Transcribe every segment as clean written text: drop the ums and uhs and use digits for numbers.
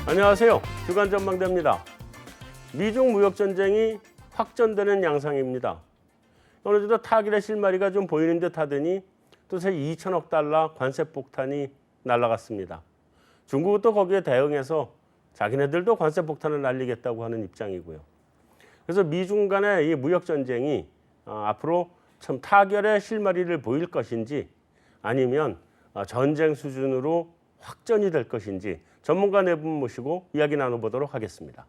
안녕하세요. 주간 전망대입니다. 미중 무역 전쟁이 확전되는 양상입니다. 어느 정도 타결의 실마리가 좀 보이는 듯 하더니 또 새 2천억 달러 관세 폭탄이 날아갔습니다. 중국은 또 거기에 대응해서 자기네들도 관세 폭탄을 날리겠다고 하는 입장이고요. 그래서 미중 간의 이 무역 전쟁이 앞으로 참 타결의 실마리를 보일 것인지 아니면 전쟁 수준으로 확전이 될 것인지 전문가 네 분 모시고 이야기 나눠보도록 하겠습니다.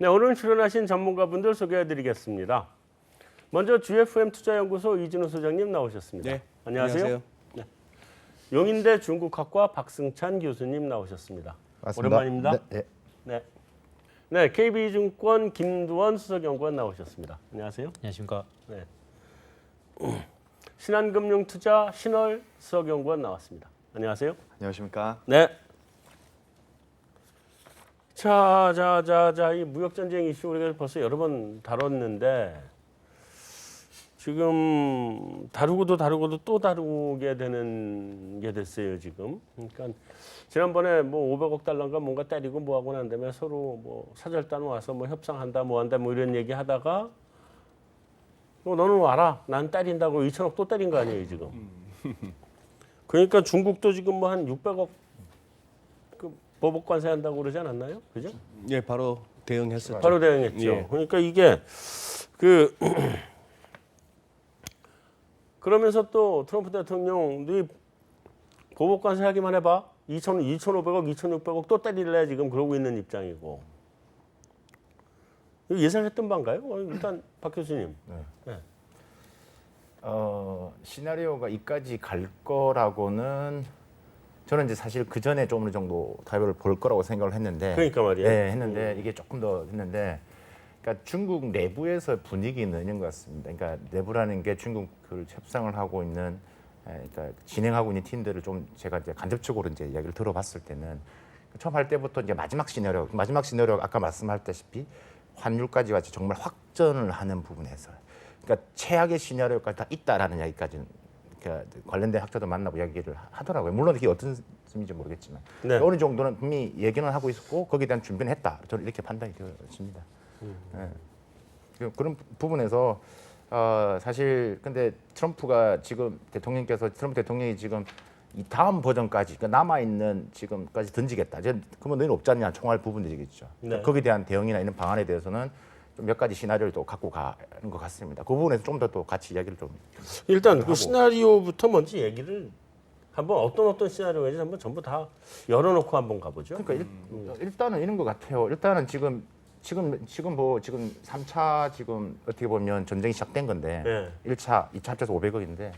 네, 오늘 출연하신 전문가분들 소개해드리겠습니다. 먼저 GFM 투자연구소 이진우 소장님 나오셨습니다. 네, 안녕하세요. 네. 용인대 중국학과 박승찬 교수님 나오셨습니다. 맞습니다. 오랜만입니다. 네, 네. 네, KB증권 김두원 수석연구원 나오셨습니다. 안녕하세요. 안녕하십니까. 네. 신한금융투자 신월 수석연구원 나왔습니다. 안녕하세요. 안녕하십니까. 네. 자, 이 무역 전쟁 이슈 우리가 벌써 여러 번 다뤘는데 지금 다루고도 또 다루게 되는 게 됐어요 지금. 그러니까 지난번에 뭐 500억 달러인가 뭔가 때리고 뭐 하고 난 다음에 서로 뭐 사절단 와서 뭐 협상한다 뭐 한다 뭐 이런 얘기 하다가 너는 와라 난 때린다고 2천억 또 때린 거 아니에요 지금. 그러니까 중국도 지금 뭐 한 600억 보복 관세한다고 그러지 않았나요? 그죠? 예, 바로 대응했었죠. 바로 대응했죠. 예. 그러니까 이게 그러면서 또 트럼프 대통령 너 보복 관세 하기만 해봐. 2,500억, 2,600억 또 때릴래 지금 그러고 있는 입장이고. 이거 예상했던 바인가요? 일단 박 교수님. 네. 시나리오가 이까지 갈 거라고는 저는 이제 사실 그 전에 좀 어느 정도 타협을 볼 거라고 생각을 했는데, 그러니까 말이에요. 네, 했는데 이게 조금 더 했는데, 그러니까 중국 내부에서 분위기는 이런 것 같습니다. 그러니까 내부라는 게 중국 그 협상을 하고 있는, 그러니까 진행하고 있는 팀들을 좀 제가 이제 간접적으로 이제 이야기를 들어봤을 때는 처음 할 때부터 이제 마지막 시나리오가 아까 말씀하셨다시피 환율까지 같이 정말 확전을 하는 부분에서, 그러니까 최악의 시나리오까지 다 있다라는 이야기까지는. 그러니까 관련된 학자도 만나고 이야기를 하더라고요. 물론 이게 어떤 뜻인지 모르겠지만 네. 어느 정도는 분명히 얘기는 하고 있었고 거기에 대한 준비는 했다. 저는 이렇게 판단이 되었습니다. 네. 그런 부분에서 사실 근데 트럼프 대통령이 지금 이 다음 버전까지 그러니까 남아 있는 지금까지 던지겠다. 그러면 너희는 없지 않냐 총알 부분들이겠죠. 네. 거기에 대한 대응이나 이런 방안에 대해서는 좀 몇 가지 시나리오를 또 갖고 가는 것 같습니다. 그 부분에서 좀 더 또 같이 이야기를 좀 일단 그 하고. 시나리오부터 먼저 얘기를 한번 어떤 시나리오인지 한번 전부 다 열어놓고 한번 가보죠. 그러니까 일단은 이런 것 같아요. 일단은 지금 3차 지금 어떻게 보면 전쟁이 시작된 건데 네. 1차, 2차 합쳐서 500억인데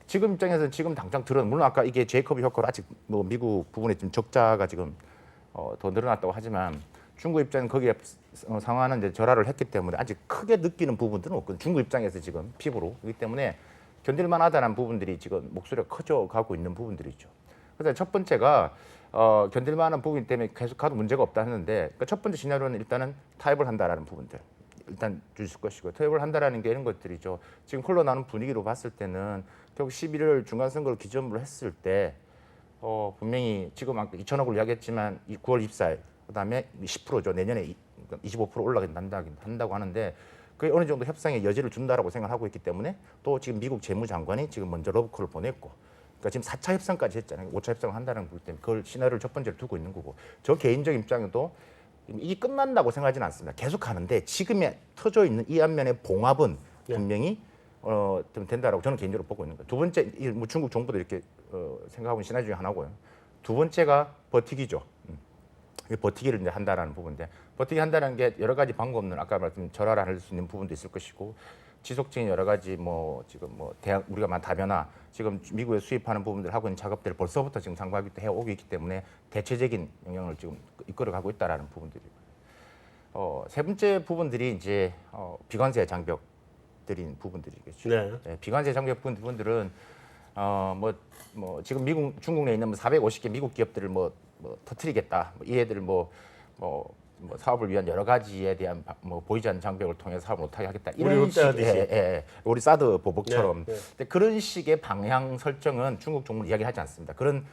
지금 입장에서는 지금 당장 물론 아까 이게 제이콥이 효과로 아직 뭐 미국 부분에 좀 적자가 지금 더 늘어났다고 하지만 중국 입장은 거기에 상환은 이제 절하를 했기 때문에 아직 크게 느끼는 부분들은 없거든요. 중국 입장에서 지금 피부로 그렇기 때문에 견딜만하다는 부분들이 지금 목소리가 커져가고 있는 부분들이죠. 그래서 첫 번째가 견딜만한 부분 때문에 계속 가도 문제가 없다 했는데 그러니까 첫 번째 시나리오는 일단은 타협을 한다라는 부분들 일단 주실 것이고 타협을 한다라는 게 이런 것들이죠. 지금 흘러나오는 분위기로 봤을 때는 결국 11월 중간 선거를 기점으로 했을 때 분명히 지금 아까 2천억을 이야기했지만 9월 24일 그다음에 10%죠. 내년에 25% 올라가게 한다고 하는데 그게 어느 정도 협상의 여지를 준다라고 생각하고 있기 때문에 또 지금 미국 재무장관이 지금 먼저 러브콜을 보냈고 그러니까 지금 4차 협상까지 했잖아요. 5차 협상을 한다는 거기 때문에 그걸 시나리오를 첫 번째로 두고 있는 거고 저 개인적인 입장에도 이게 끝난다고 생각하지는 않습니다. 계속 하는데 지금에 터져 있는 이 안면의 봉합은 분명히 좀 된다라고 저는 개인적으로 보고 있는 거예요. 두 번째 뭐 중국 정부도 이렇게 생각하고 있는 시나리오 중에 하나고요. 두 번째가 버티기죠. 버티기를 이제 한다라는 부분인데 버티기 한다는 게 여러 가지 방법은 아까 말씀 절하를 할 수 있는 부분도 있을 것이고 지속적인 여러 가지 뭐 지금 뭐 대학 우리가 만 다변화 지금 미국에 수입하는 부분들 하고 있는 작업들을 벌써부터 지금 상반기부터 해오고 있기 때문에 대체적인 영향을 지금 이끌어가고 있다라는 부분들이고 세 번째 부분들이 이제 비관세 장벽들인 부분들이겠죠. 네. 네, 비관세 장벽 부분들은 뭐 지금 미국 중국 내에 있는 450개 미국 기업들을 뭐 터트리겠다. 이 애들 뭐 사업을 위한 여러 가지에 대한 뭐 보이지 않는 장벽을 통해 사업을 못하게 하겠다. 우리 롯데 하듯이. 우리 사드 보복처럼. 네, 네. 근데 그런 식의 방향 설정은 중국 정부는 이야기하지 않습니다. 그런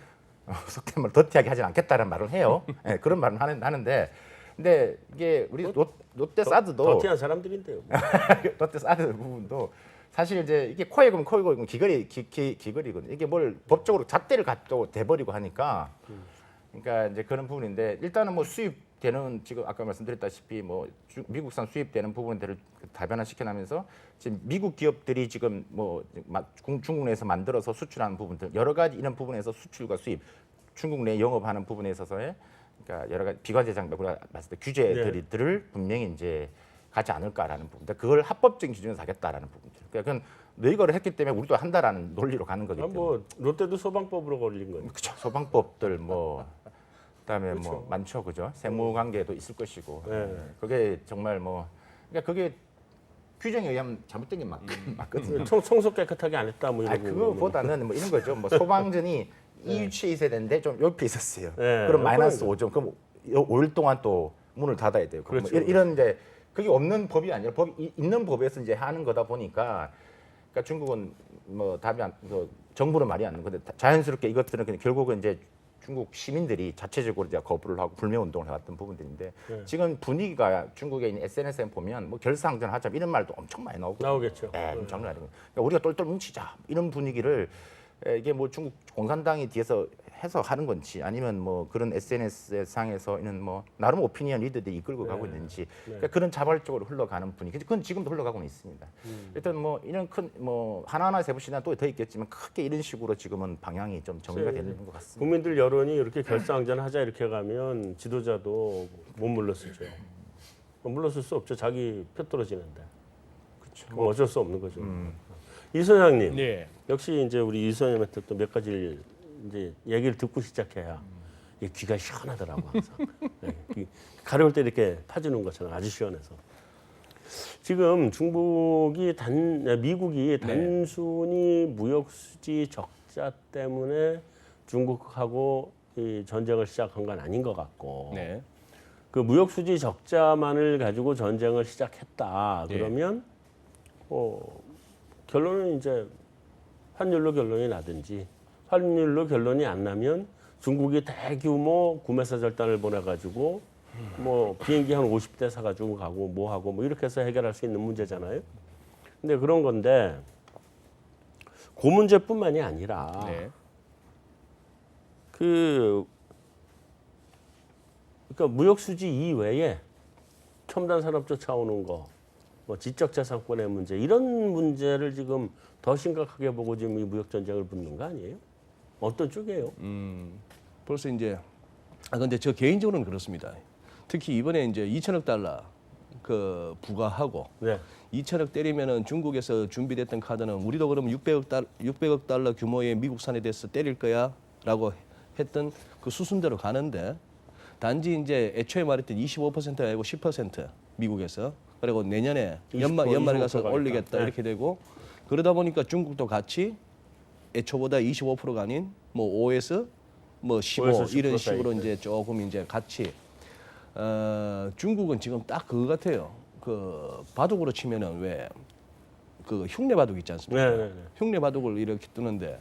속된 말 더티하게 하지 않겠다는 말을 해요. 네, 그런 말을 하는데, 근데 이게 우리 롯데 사드도 더티한 사람들인데요. 롯데 사드 부분도 사실 이제 이게 코에 걸면 코에 걸고 귀걸이거든요. 이게 뭘 법적으로 잣대를 갖고 돼버리고 하니까, 그러니까 이제 그런 부분인데 일단은 뭐 수입되는 지금 아까 말씀드렸다시피 뭐 미국산 수입되는 부분들을 다변화시켜나면서 지금 미국 기업들이 지금 뭐 중국 내에서 만들어서 수출하는 부분들 여러 가지 이런 부분에서 수출과 수입 중국 내 영업하는 부분에 있어서의 그러니까 여러 가지 비관세 장벽 우리가 봤을 때 규제들을 분명히 이제 가지 않을까라는 부분. 그걸 합법적인 기준에서 하겠다라는 부분들. 그러니까 그건 너희가 했기 때문에 우리도 한다라는 논리로 가는 거기 때문에. 뭐 롯데도 소방법으로 걸린 거니까. 그렇죠. 소방법들 뭐 그다음에 그렇죠. 뭐 많죠, 그죠? 세무 관계도 있을 것이고. 네. 그게 정말 뭐 그러니까 그게 규정에 의하면 잘못된 게 맞거든요. 청소 깨끗하게 안 했다 뭐 이런 거. 그거보다는 뭐 이런 거죠. 뭐 소방전이 이 위치에 있어야 되는데 좀 옆에 있었어요. 네, 그럼 마이너스 옆에 5점. 그럼 5일 동안 또 문을 닫아야 돼요. 그럼 그렇죠. 뭐 이런 이제 그게 없는 법이 아니라 있는 법에서 이제 하는 거다 보니까 그러니까 중국은 뭐 답이 정부는 말이 안 나는 건데 자연스럽게 이것들은 그냥 결국은 이제 중국 시민들이 자체적으로 이제 거부를 하고 불매 운동을 해왔던 부분들인데 지금 분위기가 중국에 있는 SNS에 보면 뭐 결사항전 하자 이런 말도 엄청 많이 나오겠죠. 네, 장난 아니고 그러니까 우리가 똘똘 뭉치자 이런 분위기를 이게 뭐 중국 공산당이 뒤에서 해서 하는 건지 아니면 뭐 그런 SNS 상에서 있는 뭐 나름 오피니언 리더들이 이끌고 가고 있는지 그러니까 그런 자발적으로 흘러가는 분위기 그건 지금도 흘러가고는 있습니다. 일단 뭐 이런 큰 뭐 하나하나 세부시나 또 더 있겠지만 크게 이런 식으로 지금은 방향이 좀 정리가 되는 것 같습니다. 국민들 여론이 이렇게 결사항전 하자 이렇게 가면 지도자도 못 물러서죠. 물러설 수 없죠. 자기 표 떨어지는데. 그렇죠. 그럼 어쩔 수 없는 거죠. 이 소장님. 네. 역시 이제 우리 이 소장님한테 또 몇 가지 이제 얘기를 듣고 시작해야 이 귀가 시원하더라고 항상. 네, 가려울 때 이렇게 파주는 것처럼 아주 시원해서. 지금 미국이 단순히 무역 수지 적자 때문에 중국하고 이 전쟁을 시작한 건 아닌 것 같고. 네. 그 무역 수지 적자만을 가지고 전쟁을 시작했다. 네. 그러면 결론은 이제 환율로 결론이 나든지 환율로 결론이 안 나면 중국이 대규모 구매사 절단을 보내가지고 뭐 비행기 한 50대 사가지고 가고 뭐 하고 뭐 이렇게 해서 해결할 수 있는 문제잖아요. 근데 그런 건데 그 문제뿐만이 아니라 네. 그러니까 무역 수지 이외에 첨단 산업 쫓아오는 거, 뭐 지적재산권의 문제 이런 문제를 지금 더 심각하게 보고 지금 이 무역 전쟁을 붙는 거 아니에요? 어떤 쪽이에요? 벌써 이제 근데 저 개인적으로는 그렇습니다. 특히 이번에 이제 2천억 달러 그 부과하고 네. 2천억 때리면은 중국에서 준비됐던 카드는 우리도 그럼 600억 달러 규모의 미국산에 대해서 때릴 거야라고 했던 그 수순대로 가는데 단지 이제 애초에 말했던 25%가 아니고 10% 미국에서 그리고 내년에 연말에 가서 25% 올리겠다 가니까. 이렇게 되고 그러다 보니까 중국도 같이 애초보다 25%가 아닌 뭐 5에서 뭐 15 5에서 이런 10% 식으로 사이. 이제 조금 이제 같이 중국은 지금 딱 그거 같아요. 그 바둑으로 치면은 왜 그 흉내 바둑 있지 않습니까? 네, 네, 네. 흉내 바둑을 이렇게 뜨는데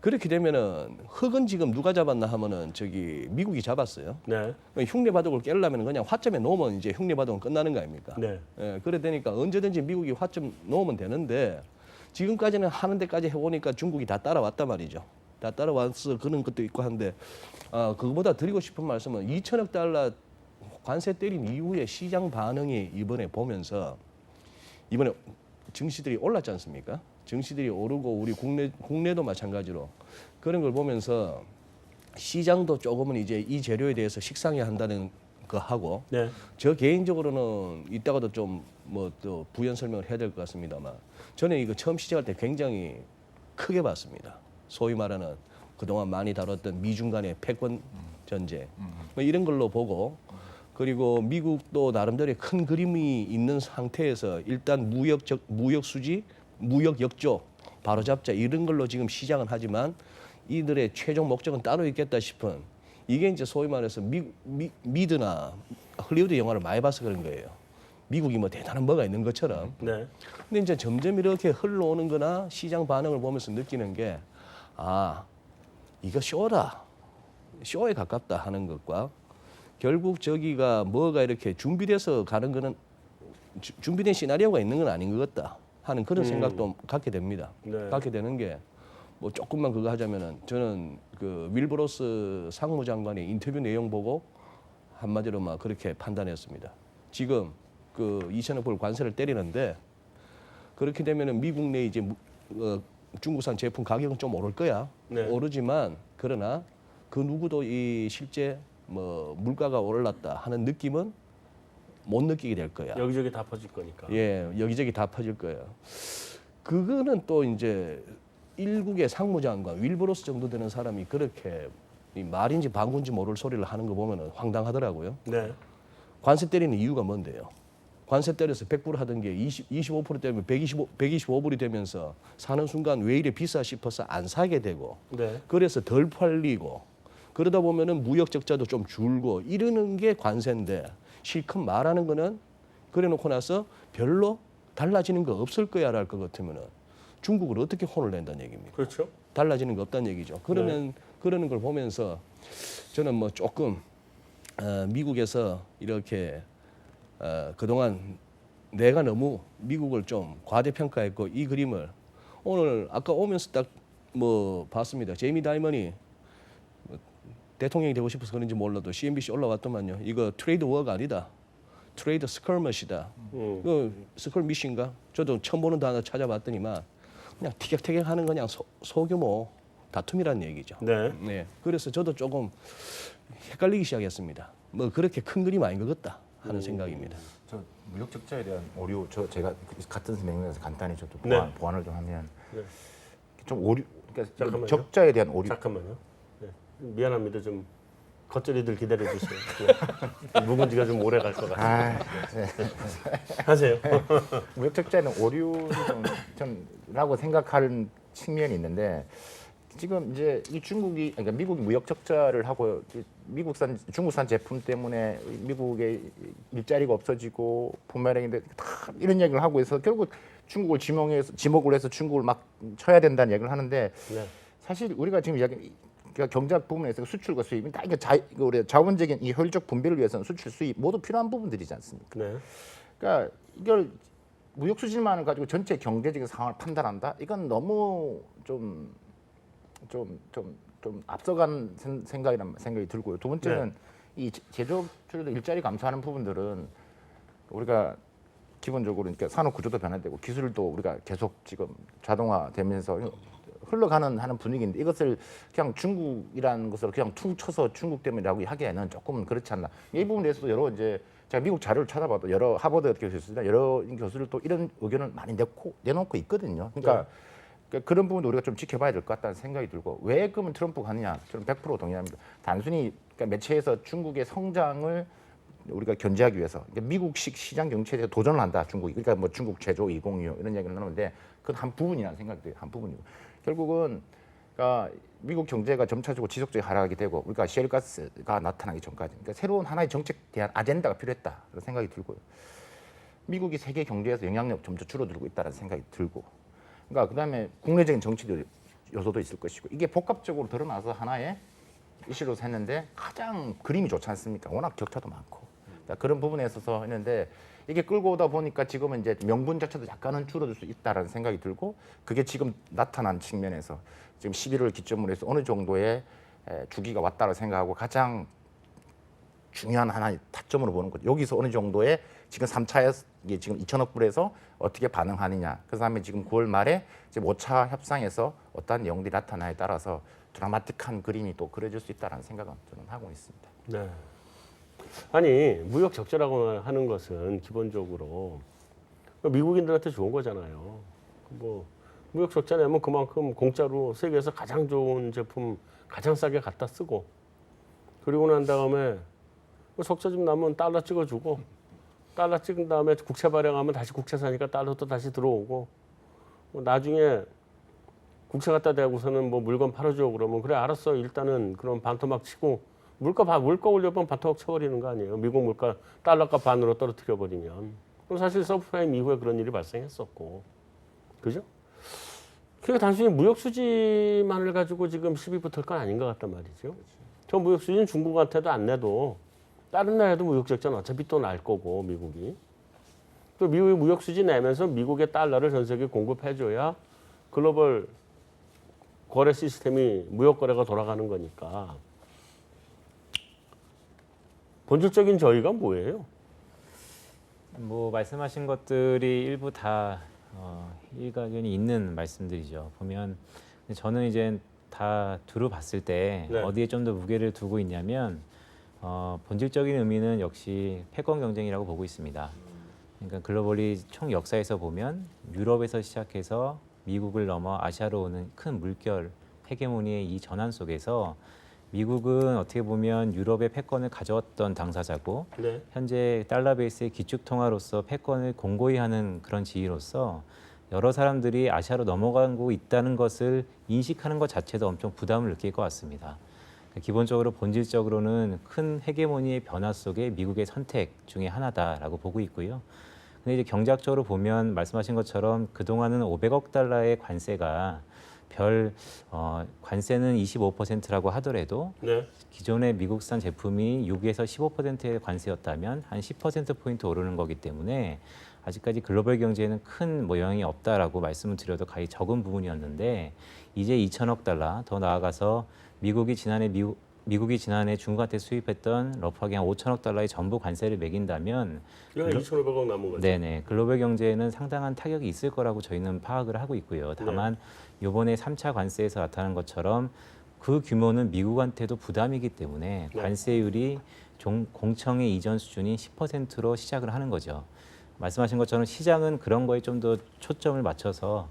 그렇게 되면은 흙은 지금 누가 잡았나 하면은 저기 미국이 잡았어요. 네. 흉내 바둑을 깨려면 그냥 화점에 놓으면 이제 흉내 바둑은 끝나는 거 아닙니까? 네. 예, 그래 되니까 언제든지 미국이 화점 놓으면 되는데 지금까지는 하는 데까지 해보니까 중국이 다 따라왔단 말이죠. 다 따라와서 그런 것도 있고 한데 그거보다 드리고 싶은 말씀은 2천억 달러 관세 때린 이후에 시장 반응이 이번에 보면서 이번에 증시들이 올랐지 않습니까? 증시들이 오르고 우리 국내도 마찬가지로 그런 걸 보면서 시장도 조금은 이제 이 재료에 대해서 식상해 한다는 거 하고 네. 저 개인적으로는 이따가도 좀 뭐 또 부연 설명을 해야 될 것 같습니다만 저는 이거 처음 시작할 때 굉장히 크게 봤습니다. 소위 말하는 그동안 많이 다뤘던 미중 간의 패권 전쟁 뭐 이런 걸로 보고 그리고 미국도 나름대로의 큰 그림이 있는 상태에서 일단 무역 수지, 무역 역조 바로잡자 이런 걸로 지금 시작은 하지만 이들의 최종 목적은 따로 있겠다 싶은 이게 이제 소위 말해서 미드나 헐리우드 영화를 많이 봐서 그런 거예요. 미국이 뭐 대단한 뭐가 있는 것처럼. 네. 근데 이제 점점 이렇게 흘러오는 거나 시장 반응을 보면서 느끼는 게 아, 이거 쇼다. 쇼에 가깝다 하는 것과 결국 저기가 뭐가 이렇게 준비돼서 가는 거는 준비된 시나리오가 있는 건 아닌 것 같다 하는 그런 생각도 갖게 됩니다. 네. 갖게 되는 게 뭐 조금만 그거 하자면은 저는 그 윌브로스 상무장관의 인터뷰 내용 보고 한마디로 막 그렇게 판단했습니다. 지금 그 2천억 불 관세를 때리는데 그렇게 되면은 미국 내 이제 중국산 제품 가격은 좀 오를 거야. 네. 오르지만 그러나 그 누구도 이 실제 뭐 물가가 올랐다 하는 느낌은 못 느끼게 될 거야. 여기저기 다 퍼질 거니까. 예, 여기저기 다 퍼질 거예요. 그거는 또 이제 일국의 상무장관 윌브로스 정도 되는 사람이 그렇게 이 말인지 방구인지 모를 소리를 하는 거 보면은 황당하더라고요. 네. 관세 때리는 이유가 뭔데요? 관세 때려서 100불 하던 게 25% 때리면 125불이 되면서 사는 순간 왜 이래 비싸 싶어서 안 사게 되고 네. 그래서 덜 팔리고 그러다 보면은 무역 적자도 좀 줄고 이러는 게 관세인데 실컷 말하는 거는 그래 놓고 나서 별로 달라지는 거 없을 거야라 할 것 같으면은 중국을 어떻게 혼을 낸다는 얘기입니까? 그렇죠. 달라지는 거 없다는 얘기죠. 그러면 그러는 걸 보면서 저는 뭐 조금 미국에서 이렇게 그동안 내가 너무 미국을 좀 과대평가했고 이 그림을 오늘 아까 오면서 딱 뭐 봤습니다. 제이미 다이먼이 대통령이 되고 싶어서 그런지 몰라도 CNBC 올라왔더만요. 이거 트레이드 워가 아니다. 트레이드 스컬머시다. 그 스컬미시인가? 저도 처음 보는 단어 찾아봤더니만 그냥 티격태격하는 그냥 소규모 다툼이라는 얘기죠. 네. 네. 그래서 저도 조금 헷갈리기 시작했습니다. 뭐 그렇게 큰 그림 아닌 것 같다 하는 생각입니다. 저 무역 적자에 대한 오류 제가 같은 맥락에서 간단히 저도 네. 보완을 좀 하면 네. 좀 오류 그러니까 잠깐만요. 적자에 대한 오류 잠깐만요. 네. 미안합니다. 좀 겉절이들 기다려 주세요. 네. 묵은지가 좀 오래 갈 것 같아요. 하세요. 무역 적자에는 오류를 좀라고 생각하는 측면이 있는데 지금 이제 이 중국이 그러니까 미국이 무역 적자를 하고 미국산 중국산 제품 때문에 미국의 일자리가 없어지고 부메랑인데 다 이런 얘기를 하고 있어 결국 중국을 지목을 해서 중국을 막 쳐야 된다는 얘기를 하는데 네. 사실 우리가 지금 이야기 그러니까 경제학 부분에서 수출과 수입은 다 이게 우리 자원적인 이 효율적 분배를 위해서는 수출 수입 모두 필요한 부분들이지 않습니까? 네. 그러니까 이걸 무역 수지만을 가지고 전체 경제적인 상황을 판단한다. 이건 너무 좀 앞서간 생각이란 생각이 들고요. 두 번째는 이 제조업체도 일자리 감소하는 부분들은 우리가 기본적으로 그러니까 산업 구조도 변화되고 기술도 우리가 계속 지금 자동화되면서 흘러가는 하는 분위기인데 이것을 그냥 중국이라는 것을 그냥 퉁쳐서 중국 때문이라고 하기에는 조금은 그렇지 않나. 이 부분에 대해서도 여러 이제 제가 미국 자료를 찾아봐도 여러 하버드 교수들이나 여러 교수들 또 이런 의견을 많이 내놓고 있거든요. 그러니까 그런 부분도 우리가 좀 지켜봐야 될 것 같다는 생각이 들고 왜 그러면 트럼프가 하느냐 저는 100% 동의합니다. 단순히 그러니까 매체에서 중국의 성장을 우리가 견제하기 위해서 그러니까 미국식 시장 경제에 대해서 도전을 한다 중국이 그러니까 뭐 중국 제조 2025 이런 얘기를 나누는데 그건 한 부분이라는 생각이 들어요. 한 부분이고 결국은 그러니까 미국 경제가 점차적으로 지속적으로 하락하게 되고 우리가 셰일가스가 나타나기 전까지 그러니까 새로운 하나의 정책에 대한 아젠다가 필요했다 그런 생각이 들고요. 미국이 세계 경제에서 영향력 점차 줄어들고 있다는 생각이 들고 그러니까 그다음에 국내적인 정치적 요소도 있을 것이고 이게 복합적으로 드러나서 하나의 이슈로 했는데 가장 그림이 좋지 않습니까? 워낙 격차도 많고 그러니까 그런 부분에 있어서 했는데 이게 끌고 오다 보니까 지금은 이제 명분 자체도 약간은 줄어들 수 있다라는 생각이 들고 그게 지금 나타난 측면에서 지금 11월 기점으로 해서 어느 정도의 주기가 왔다고 생각하고 가장 중요한 하나의 타점으로 보는 거죠. 여기서 어느 정도의 지금 3차에 이게 지금 2천억 불에서 어떻게 반응하느냐. 그 다음에 지금 9월 말에 지금 5차 협상에서 어떠한 내용들이 나타나에 따라서 드라마틱한 그림이 또 그려질 수 있다는 생각은 저는 하고 있습니다. 네. 아니 무역 적자라고 하는 것은 기본적으로 미국인들한테 좋은 거잖아요. 뭐 무역 적자 내면 그만큼 공짜로 세계에서 가장 좋은 제품 가장 싸게 갖다 쓰고 그리고 난 다음에 적자 좀 나면 달러 찍어주고 달러 찍은 다음에 국채 발행하면 다시 국채 사니까 달러도 다시 들어오고 나중에 국채 갖다 대고서는 뭐 물건 팔아줘 그러면 그래 알았어 일단은 그럼 반토막 치고 물가 올려면 반토막 쳐버리는 거 아니에요. 미국 물가 달러가 반으로 떨어뜨려 버리면 그럼 사실 서브프라임 이후에 그런 일이 발생했었고 그죠? 그러니까 단순히 무역 수지만을 가지고 지금 시비 붙을 건 아닌 것 같단 말이죠. 저 무역 수지는 중국한테도 안 내도 다른 나라에도 무역 적자는 어차피 또 날 거고 미국이 또 미국이 무역 수지 내면서 미국의 달러를 전 세계에 공급해줘야 글로벌 거래 시스템이 무역 거래가 돌아가는 거니까 본질적인 저희가 뭐예요? 뭐 말씀하신 것들이 일부 다 일가견이 있는 말씀들이죠. 보면 저는 이제 다 두루 봤을 때 네. 어디에 좀 더 무게를 두고 있냐면 본질적인 의미는 역시 패권 경쟁이라고 보고 있습니다. 그러니까 글로벌리 총 역사에서 보면 유럽에서 시작해서 미국을 넘어 아시아로 오는 큰 물결 헤게모니의 이 전환 속에서 미국은 어떻게 보면 유럽의 패권을 가져왔던 당사자고 네. 현재 달러 베이스의 기축 통화로서 패권을 공고히 하는 그런 지위로서 여러 사람들이 아시아로 넘어가고 있다는 것을 인식하는 것 자체도 엄청 부담을 느낄 것 같습니다. 기본적으로 본질적으로는 큰 헤게모니의 변화 속에 미국의 선택 중에 하나다라고 보고 있고요. 근데 이제 경제학적으로 보면 말씀하신 것처럼 그동안은 500억 달러의 관세가 관세는 25%라고 하더라도 네. 기존의 미국산 제품이 6에서 15%의 관세였다면 한 10%포인트 오르는 거기 때문에 아직까지 글로벌 경제에는 큰 영향이 없다라고 말씀을 드려도 거의 적은 부분이었는데 이제 2천억 달러 더 나아가서 미국이 지난해 중국한테 수입했던 러프하게 한 5천억 달러의 전부 관세를 매긴다면 이건 2,500억 남은 거죠. 네네 글로벌 경제에는 상당한 타격이 있을 거라고 저희는 파악을 하고 있고요. 다만 이번에 3차 관세에서 나타난 것처럼 그 규모는 미국한테도 부담이기 때문에 네. 관세율이 공청회 이전 수준인 10%로 시작을 하는 거죠. 말씀하신 것처럼 시장은 그런 거에 좀 더 초점을 맞춰서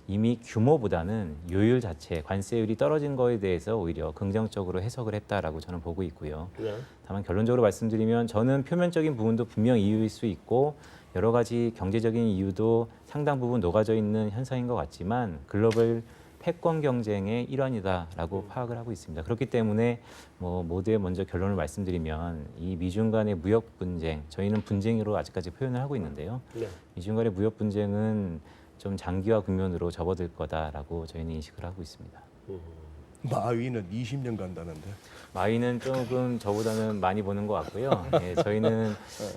이미 규모보다는 요율 자체, 관세율이 떨어진 거에 대해서 오히려 긍정적으로 해석을 했다라고 저는 보고 있고요. 네. 다만 결론적으로 말씀드리면 저는 표면적인 부분도 분명 이유일 수 있고 여러 가지 경제적인 이유도 상당 부분 녹아져 있는 현상인 것 같지만 글로벌 패권 경쟁의 일환이다라고 파악을 하고 있습니다. 그렇기 때문에 모두에 먼저 결론을 말씀드리면 이 미중 간의 무역 분쟁, 저희는 분쟁으로 아직까지 표현을 하고 있는데요. 네. 미중 간의 무역 분쟁은 좀 장기화 국면으로 접어들 거다라고 저희는 인식을 하고 있습니다. 마위는 20년 간다는데. 마이는 조금 저보다는 많이 보는 것 같고요. 예, 저희는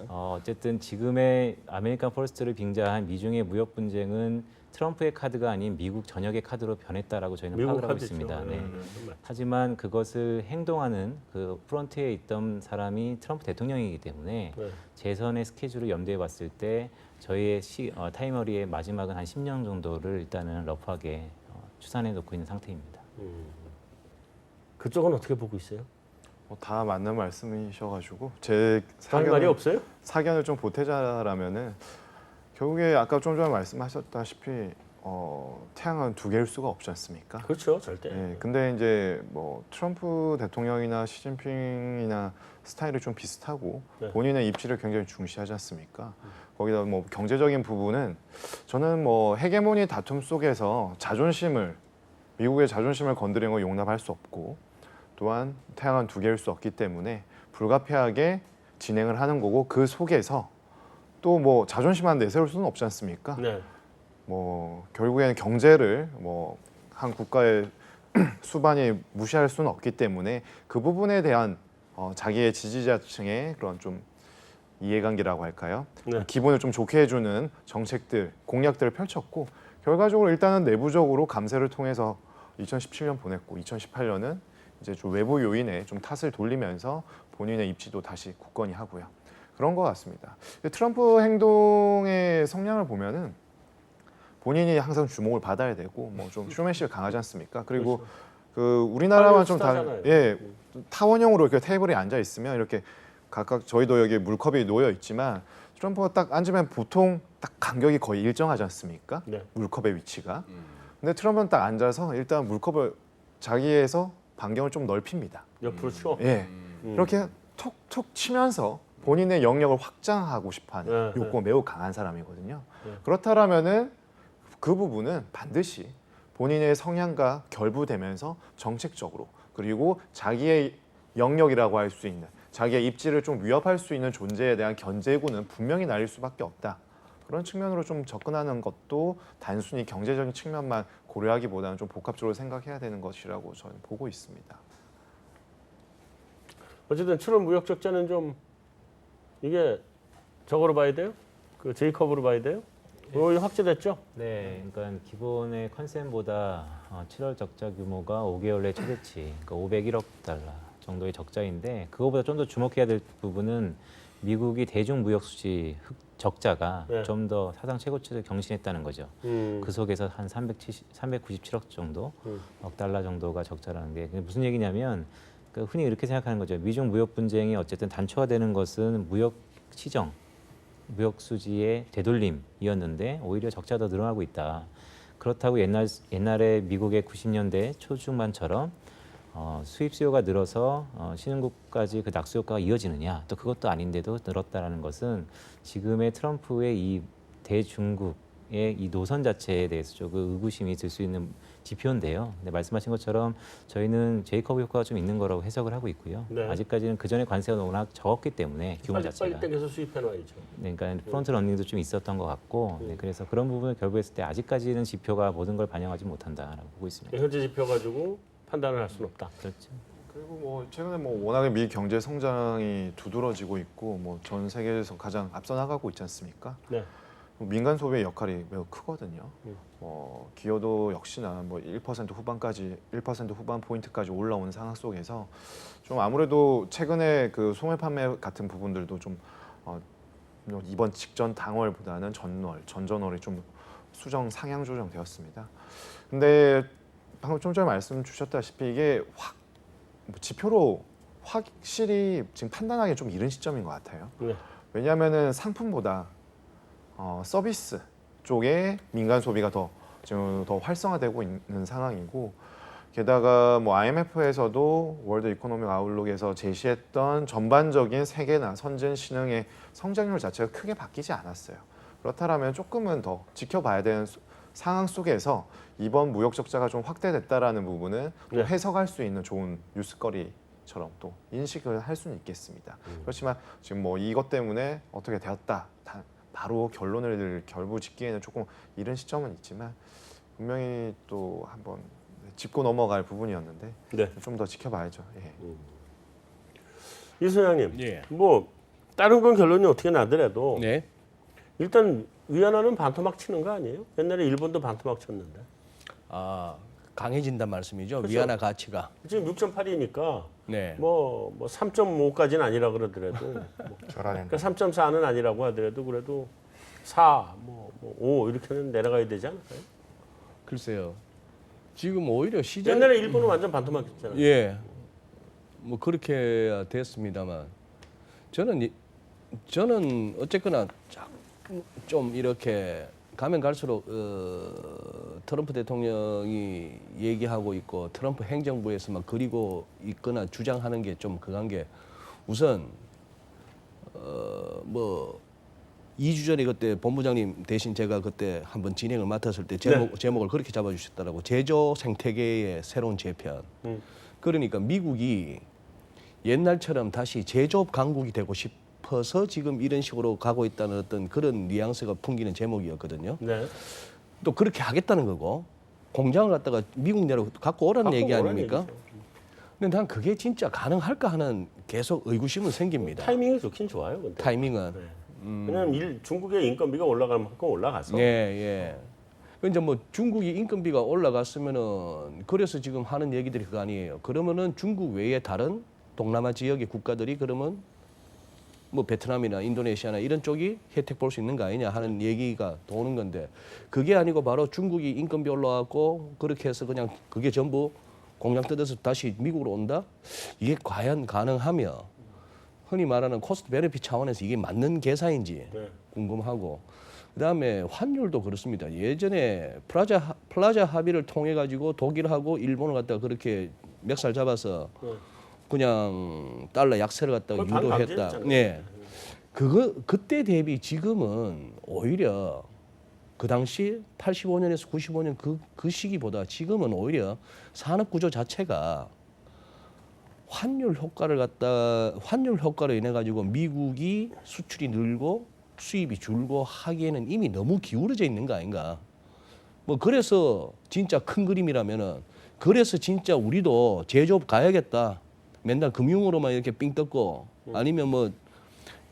어쨌든 지금의 아메리칸 퍼스트를 빙자한 미중의 무역 분쟁은 트럼프의 카드가 아닌 미국 전역의 카드로 변했다라고 저희는 미국 파악을 하고 카드죠. 있습니다. 네. 네. 하지만 그것을 행동하는 그 프론트에 있던 사람이 트럼프 대통령이기 때문에 네. 재선의 스케줄을 염두에 봤을 때 저희의 타이머리의 마지막은 한 10년 정도를 일단은 러프하게 추산해 놓고 있는 상태입니다. 그쪽은 어떻게 보고 있어요? 다 맞는 말씀이셔가지고 제 할 말이 없어요? 사견을 좀 보태자라면은 결국에 아까 좀 전에 말씀하셨다시피 태양은 두 개일 수가 없지 않습니까? 그렇죠, 절대. 예, 근데 이제 뭐 트럼프 대통령이나 시진핑이나 스타일이 좀 비슷하고 네. 본인의 입지를 굉장히 중시하지 않습니까? 거기다 뭐 경제적인 부분은 저는 뭐 헤게모니 다툼 속에서 미국의 자존심을 건드리는 걸 용납할 수 없고 또한 태양은 두 개일 수 없기 때문에 불가피하게 진행을 하는 거고 그 속에서 또 뭐 자존심만 내세울 수는 없지 않습니까? 네. 뭐 결국에는 경제를 뭐 한 국가의 수반이 무시할 수는 없기 때문에 그 부분에 대한 자기의 지지자층의 그런 좀 이해관계라고 할까요? 네. 기분을 좀 좋게 해주는 정책들, 공약들을 펼쳤고 결과적으로 일단은 내부적으로 감세를 통해서 2017년 보냈고 2018년은 이제 좀 외부 요인에 좀 탓을 돌리면서 본인의 입지도 다시 굳건히 하고요. 그런 것 같습니다. 트럼프 행동의 성향을 보면은 본인이 항상 주목을 받아야 되고 뭐 좀 쇼맨십이 강하지 않습니까? 그리고 그 우리나라와 좀 다른 스타잖아요. 타원형으로 이렇게 테이블에 앉아 있으면 이렇게 각각 저희도 여기 물컵이 놓여 있지만 트럼프가 딱 앉으면 보통 딱 간격이 거의 일정하지 않습니까? 네. 물컵의 위치가. 근데 트럼프는 딱 앉아서 일단 물컵을 자기에서 반경을 좀 넓힙니다. 옆으로 치워. 예. 이렇게 톡톡 치면서 본인의 영역을 확장하고 싶어하는 네, 욕구가 매우 강한 사람이거든요. 네. 그렇다라면은 그 부분은 반드시 본인의 성향과 결부되면서 정책적으로 그리고 자기의 영역이라고 할 수 있는 자기의 입지를 좀 위협할 수 있는 존재에 대한 견제구는 분명히 날릴 수밖에 없다. 그런 측면으로 좀 접근하는 것도 단순히 경제적인 측면만 고려하기보다는 좀 복합적으로 생각해야 되는 것이라고 저는 보고 있습니다. 어쨌든 7월 무역 적자는 좀 이게 저거로 봐야 돼요? 그 제이컵으로 봐야 돼요? 이거 확대됐죠? 네, 그러니까 기본의 컨센보다 7월 적자 규모가 5개월 내 최대치, 그러니까 501억 달러 정도의 적자인데 그거보다 좀 더 주목해야 될 부분은 미국이 대중 무역 수지 적자가 네. 좀 더 사상 최고치를 경신했다는 거죠. 그 속에서 한 397억 정도, 억 달러 정도가 적자라는 게 그게 무슨 얘기냐면 그 흔히 이렇게 생각하는 거죠. 미중 무역 분쟁이 어쨌든 단초화되는 것은 무역 시정, 무역 수지의 되돌림이었는데 오히려 적자가 더 늘어나고 있다. 그렇다고 옛날에 미국의 90년대 초중반처럼 수입 수요가 늘어서 신흥국까지 그 낙수 효과가 이어지느냐? 또 그것도 아닌데도 늘었다라는 것은 지금의 트럼프의 이 대중국의 이 노선 자체에 대해서 조금 의구심이 들 수 있는 지표인데요. 근데 말씀하신 것처럼 저희는 제이커브 효과가 좀 있는 거라고 해석을 하고 있고요. 네. 아직까지는 그 전에 관세가 워낙 적었기 때문에 규모 빨리 자체가. 땡겨서 수입해놔야죠. 네, 그러니까 프론트 러닝도 좀 있었던 것 같고, 네, 그래서 그런 부분을 결부했을 때 아직까지는 지표가 모든 걸 반영하지 못한다라고 보고 있습니다. 현재 지표 가지고 판단을 할 수는 없다. 그렇죠. 그리고 뭐 최근에 뭐 워낙에 미 경제 성장이 두드러지고 있고 뭐 전 세계에서 가장 앞서 나가고 있지 않습니까? 네. 민간 소비의 역할이 매우 크거든요. 기여도 역시나 뭐 1% 후반까지 1% 후반 포인트까지 올라온 상황 속에서 좀 아무래도 최근에 그 소매 판매 같은 부분들도 좀 이번 직전 당월보다는 전전월이 좀 수정 상향 조정되었습니다. 근데 방금 좀 전에 말씀 주셨다시피 이게 지표로 확실히 지금 판단하기 좀 이른 시점인 것 같아요. 네. 왜냐하면은 상품보다 서비스 쪽에 민간 소비가 지금 더 활성화되고 있는 상황이고 게다가 뭐 IMF에서도 월드 이코노믹 아웃룩에서 제시했던 전반적인 세계나 선진 신흥의 성장률 자체가 크게 바뀌지 않았어요. 그렇다면 조금은 더 지켜봐야 되는 상황 속에서 이번 무역 적자가 좀 확대됐다라는 부분은 또 네. 해석할 수 있는 좋은 뉴스거리처럼 또 인식을 할 수는 있겠습니다. 그렇지만 지금 뭐 이것 때문에 어떻게 되었다 바로 결론을 결부짓기에는 조금 이른 시점은 있지만 분명히 또 한번 짚고 넘어갈 부분이었는데 네. 좀 더 지켜봐야죠. 예. 이 소장님, 예. 뭐 다른 건 결론이 어떻게 나더라도 네. 일단 위안화는 반토막 치는 거 아니에요? 옛날에 일본도 반토막 쳤는데 아, 강해진단 말씀이죠. 그렇죠. 위안화 가치가. 지금 6.8이니까 네. 뭐 3.5까지는 아니라 그러더라도 뭐 절하된다. 그러니까 3.4는 아니라고 하더라도 그래도 4, 뭐 5 이렇게는 내려가야 되지 않을까요? 글쎄요. 지금 오히려 시장 옛날에 일본은 완전 반토막 했잖아요. 예. 뭐 그렇게 됐습니다만 저는 어쨌거나 좀 이렇게 가면 갈수록 트럼프 대통령이 얘기하고 있고 트럼프 행정부에서만 그리고 있거나 주장하는 게 좀 그간 게 우선 뭐 2주 전에 그때 본부장님 대신 제가 그때 한번 진행을 맡았을 때 제목을 그렇게 잡아주셨더라고. 제조 생태계의 새로운 재편. 그러니까 미국이 옛날처럼 다시 제조업 강국이 되고 싶어서 지금 이런 식으로 가고 있다는 어떤 그런 뉘앙스가 풍기는 제목이었거든요. 네. 또 그렇게 하겠다는 거고 공장을 갖다가 미국 내로 갖고 오라는 얘기 아닙니까? 얘기죠. 근데 난 그게 진짜 가능할까 하는 계속 의구심은 생깁니다. 타이밍이 좋긴 좋아요. 근데. 타이밍은. 네. 왜냐면 중국의 인건비가 올라갈 만큼 올라가서 예, 예. 이제 뭐 중국이 인건비가 올라갔으면은 그래서 지금 하는 얘기들이 그거 아니에요. 그러면은 중국 외에 다른 동남아 지역의 국가들이 그러면 뭐 베트남이나 인도네시아나 이런 쪽이 혜택 볼 수 있는 거 아니냐 하는 얘기가 도는 건데 그게 아니고 바로 중국이 인건비 올라갔고 그렇게 해서 그냥 그게 전부 공장 뜯어서 다시 미국으로 온다? 이게 과연 가능하며 흔히 말하는 코스트 베네핏 차원에서 이게 맞는 계산인지 네. 궁금하고 그다음에 환율도 그렇습니다. 예전에 플라자 합의를 통해 가지고 독일하고 일본을 갖다가 그렇게 멱살 잡아서 네. 그냥 달러 약세를 갖다가 그걸 유도했다. 반감지했잖아요. 네. 그때 대비 지금은 오히려 그 당시 85년에서 95년 그 시기보다 지금은 오히려 산업 구조 자체가 환율 효과로 인해 가지고 미국이 수출이 늘고 수입이 줄고 하기에는 이미 너무 기울어져 있는 거 아닌가? 뭐 그래서 진짜 큰 그림이라면은 그래서 진짜 우리도 제조업 가야겠다. 맨날 금융으로만 이렇게 삥 뜯고 아니면 뭐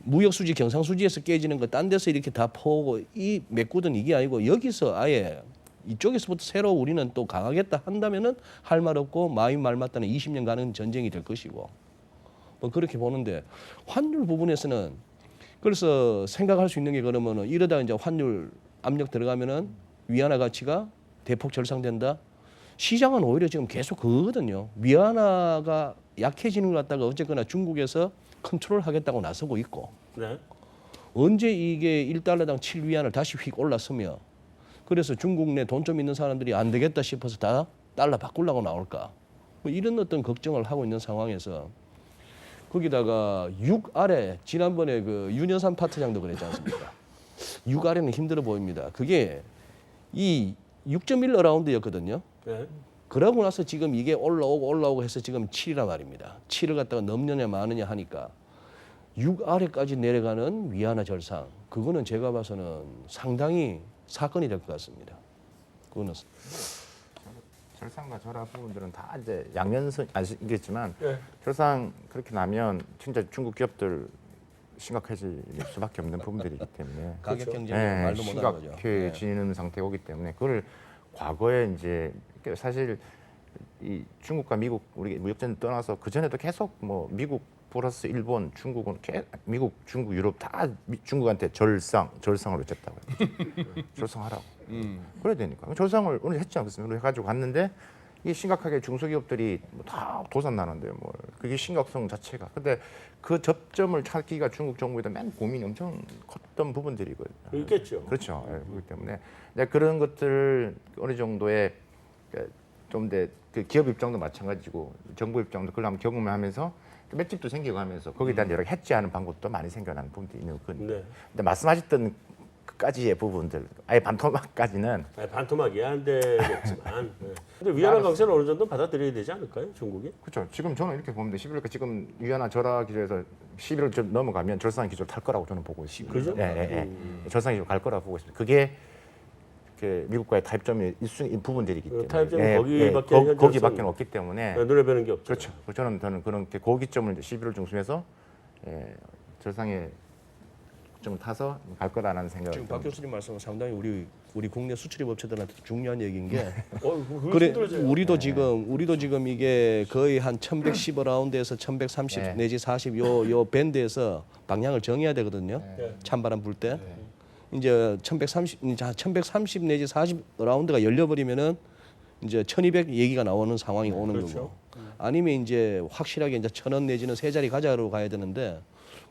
무역 수지 경상 수지에서 깨지는 거 딴 데서 이렇게 다 퍼오고 이 메꾸던 이게 아니고 여기서 아예 이쪽에서부터 새로 우리는 또 강하겠다 한다면은 할 말 없고 마윈 말 맞다는 20년 가는 전쟁이 될 것이고 뭐 그렇게 보는데 환율 부분에서는 그래서 생각할 수 있는 게 그러면은 이러다 이제 환율 압력 들어가면은 위안화 가치가 대폭 절상된다. 시장은 오히려 지금 계속 그거거든요. 위안화가 약해지는 것 같다가 어쨌거나 중국에서 컨트롤하겠다고 나서고 있고 네. 언제 이게 1달러당 7위안을 다시 휙 올랐으며 그래서 중국 내 돈 좀 있는 사람들이 안 되겠다 싶어서 다 달러 바꾸려고 나올까 뭐 이런 어떤 걱정을 하고 있는 상황에서 거기다가 6 아래 지난번에 그 윤여산 파트장도 그랬지 않습니까? 6 아래는 힘들어 보입니다. 그게 이 6.1 어라운드였거든요. 네. 그러고 나서 지금 이게 올라오고 해서 지금 7이란 말입니다. 7을 갖다가 넘느냐 마느냐 하니까 6 아래까지 내려가는 위안화 절상 그거는 제가 봐서는 상당히 사건이 될 것 같습니다. 그거는 절상과 절하 부분들은 다 이제 양면성 아시겠지만 네. 절상 그렇게 나면 진짜 중국 기업들 심각해질 수밖에 없는 부분들이기 때문에 가격 경쟁 네, 말도 못하는 거죠. 심각해지는 상태가 오기 때문에 그걸 과거에 이제 사실 이 중국과 미국 우리 무역전 떠나서 그 전에도 계속 뭐 미국 플러스 일본, 중국은 미국, 중국, 유럽 다 중국한테 절상을 외쳤다고요. 절상하라고. 그래야 되니까 절상을 오늘 했지 않겠습니까? 해가지고 갔는데 이게 심각하게 중소기업들이 다 도산 나는데요. 뭐 그게 심각성 자체가. 근데 그 접점을 찾기가 중국 정부에도 맨 고민이 엄청 컸던 부분들이거든요. 있겠죠. 그렇죠. 예, 그렇기 때문에 이제 그런 것들 어느 정도의 좀 그 기업 입장도 마찬가지고 정부 입장도 그걸 한번 경험하면서 맷집도 생겨가면서 거기에 대한 여러 해지하는 방법도 많이 생겨나는 부분도 있는 거거든요. 네. 근데 말씀하셨던 그까지의 부분들, 아예 반토막까지는 아니, 반토막이야 안 되겠지만. 네. 근데 위안화 강세를 어느 정도 받아들여야 되지 않을까요, 중국이? 그렇죠. 지금 저는 이렇게 보면 11월까 지금 위안화 절하 기조에서 11월 좀 넘어가면 절상 기조 탈 거라고 저는 보고 있습니다. 그죠? 예. 절상 기조 갈 거라고 보고 있습니다. 그게 그 미국과의 타협점이 일순 부분들이기 때문에 타협점이 거기밖에 현재 거기밖에 없어요. 없기 때문에 네, 눈에 뵈는 게 없죠. 그렇죠. 저는 그런 고기점을 이제 11월 중순에서 절상의 좀 타서 갈 거라는 생각을 지금 박 교수님 말씀은 상당히 우리 국내 수출입 업체들한테 중요한 얘기인 게 그래, 그래 우리도 지금 이게 거의 한 1110 라운드에서 1130 네. 내지 40 요 밴드에서 방향을 정해야 되거든요. 네. 찬바람 불 때. 이제 1130 내지 40 라운드가 열려버리면은 이제 1200 얘기가 나오는 상황이 오는 그렇죠. 거고. 아니면 이제 확실하게 이제 1000원 내지는 세 자리 가자로 가야 되는데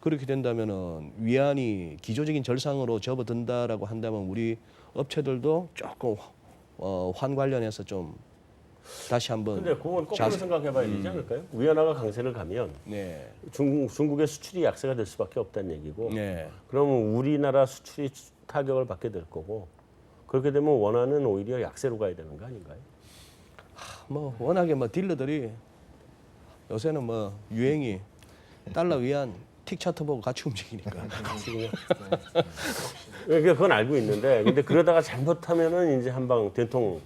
그렇게 된다면은 위안이 기조적인 절상으로 접어든다라고 한다면 우리 업체들도 조금 환 관련해서 좀 다시 한번 근데 그건 거꾸로 자세- 생각해봐야 되지 않을까요? 위안화가 강세를 가면 네. 중국의 수출이 약세가 될 수밖에 없다는 얘기고 네. 그러면 우리나라 수출이 타격을 받게 될 거고 그렇게 되면 원화는 오히려 약세로 가야 되는 거 아닌가요? 뭐 워낙에 뭐 딜러들이 요새는 뭐 유행이 달러 위안 틱 차트 보고 같이 움직이니까. 그러니까 그건 알고 있는데 근데 그러다가 잘못하면은 이제 한방 된통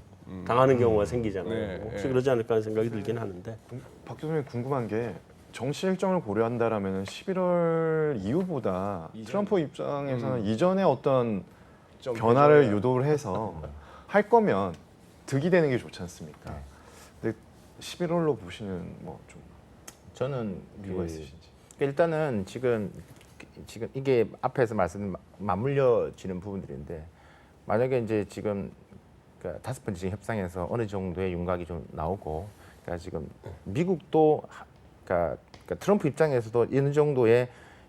당하는 경우가 생기잖아요. 네, 혹시 네. 그러지 않을까 하는 생각이 들긴 하는데 박 교수님 궁금한 게 정치 일정을 고려한다라면 11월 이후보다 트럼프 입장에서는 이전에 어떤 좀 변화를 해줘야- 유도를 해서 할 거면 득이 되는 게 좋지 않습니까? 근데 11월로 보시는 뭐 좀 저는 이유가 있으신지. 일단은 지금 이게 앞에서 말씀 맞물려지는 부분들인데 만약에 이제 지금 그러니까 5번째 협상에서 어느 정도의 윤곽이 좀 나오고 그러니까 지금 미국도 그러니까 트럼프 입장에서도 어느 정도의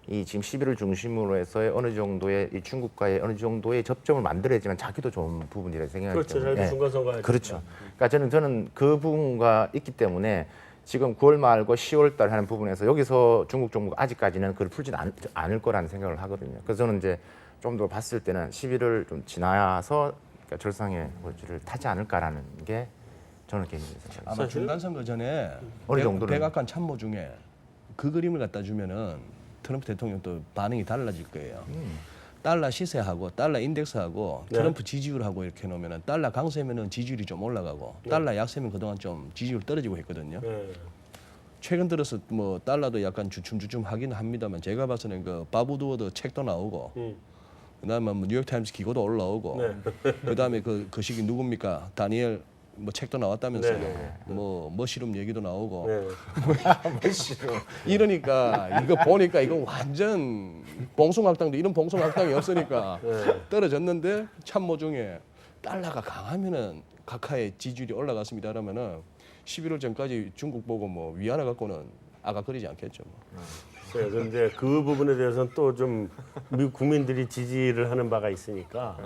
이 지금 시비를 중심으로 해서의 어느 정도의 이 중국과의 어느 정도의 접점을 만들어야지만 자기도 좋은 부분이라고 생각하기 그렇죠. 때문에 저희도 중간선거 할 그렇죠. 그러니까 저는 그 부분과 있기 때문에 지금 9월 말과 10월 달 하는 부분에서 여기서 중국 정부가 아직까지는 그걸 풀지 않을 거라는 생각을 하거든요. 그래서 저는 이제 좀 더 봤을 때는 11을 좀 지나서 그러니까 절상의 고지를 타지 않을까라는 게 저는 개인적인 생각입니다. 아마 중간 선거 전에 어느 정도는. 백악관 참모 중에 그 그림을 갖다 주면은 트럼프 대통령 또 반응이 달라질 거예요. 달러 시세하고 달러 인덱스하고 네. 트럼프 지지율하고 이렇게 놓으면은 달러 강세면은 지지율이 좀 올라가고 달러 약세면 그동안 좀 지지율 떨어지고 했거든요. 네. 최근 들어서 뭐 달러도 약간 주춤주춤 하긴 합니다만 제가 봐서는 그 바브드워드 책도 나오고 그다음에 뭐 뉴욕타임스 기고도 올라오고 그다음에 그 시기 누굽니까 다니엘 뭐 책도 나왔다면서요. 네. 뭐 머시룸 얘기도 나오고 네. 이러니까 이거 보니까 이거 완전 봉숭아학당도 이런 봉숭아학당이 없으니까 떨어졌는데 참모 중에 달러가 강하면은 각하의 지지율이 올라갔습니다. 그러면은 11월 전까지 중국 보고 뭐 위안화 갖고는 아가거리지 않겠죠. 뭐. 그런데 그 부분에 대해서는 또 좀 미국 국민들이 지지를 하는 바가 있으니까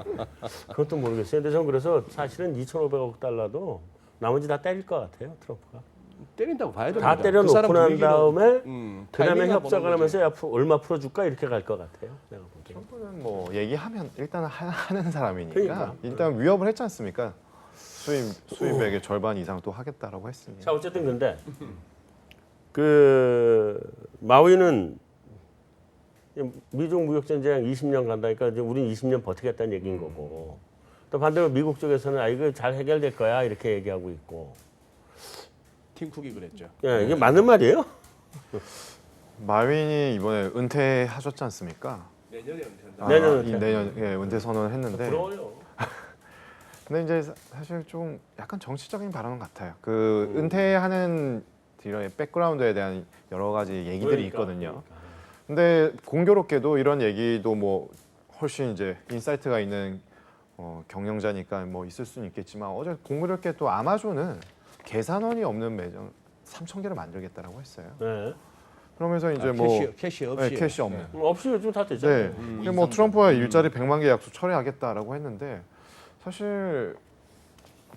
그것도 모르겠어요. 근데 저는 그래서 사실은 2,500억 달러도 나머지 다 때릴 것 같아요. 트럼프가. 때린다고 봐야 됩니다. 다 때려놓고 사람 난 분위기는, 다음에 그다음에 타이밍만 협상을 보는 거지. 하면서 야, 얼마 풀어줄까 이렇게 갈 것 같아요. 내가 보기엔. 트럼프는 뭐 얘기하면 일단 하는 사람이니까 그러니까. 일단 위협을 했지 않습니까? 수입액의 절반 이상 또 하겠다라고 했으니. 자 어쨌든 근데 그 마위는 미중 무역 전쟁 20년 간다니까 이제 우린 20년 버티겠다는 얘기인 거고 또 반대로 미국 쪽에서는 아 이거 잘 해결될 거야 이렇게 얘기하고 있고 팀쿡이 그랬죠. 예, 이게 맞는 말이에요? 마윈이 이번에 은퇴하셨지 않습니까? 내년에 은퇴한다. 내년 은퇴. 내년 은퇴 선언을 했는데 부러워요. 근데 이제 사실 좀 약간 정치적인 발언 같아요. 그 은퇴하는 뒤에 백그라운드에 대한 여러 가지 얘기들이 있거든요. 근데 공교롭게도 이런 얘기도 뭐 훨씬 이제 인사이트가 있는 경영자니까 뭐 있을 수는 있겠지만 어제 공교롭게 또 아마존은 계산원이 없는 매장 3,000개를 만들겠다라고 했어요. 네. 그러면서 이제 캐시 없이. 네, 캐시 없는. 없이 요즘 다 네. 되잖아요. 근데 뭐 트럼프와 일자리 100만 개 약속 철회하겠다라고 했는데 사실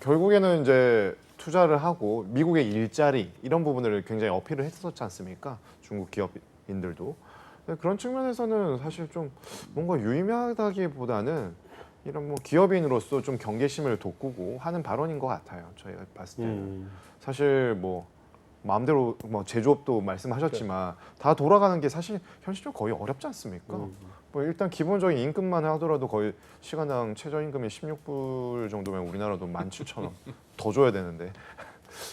결국에는 이제 투자를 하고 미국의 일자리 이런 부분을 굉장히 어필을 했었지 않습니까? 중국 기업인들도. 근데 그런 측면에서는 사실 좀 뭔가 유의미하다기보다는 이런 뭐 기업인으로서 좀 경계심을 돋구고 하는 발언인 것 같아요. 저희가 봤을 때는 사실 뭐 마음대로 뭐 제조업도 말씀하셨지만 다 돌아가는 게 사실 현실적으로 거의 어렵지 않습니까? 뭐 일단 기본적인 임금만 하더라도 거의 시간당 최저임금이 16불 정도면 우리나라도 17,000원 더 줘야 되는데.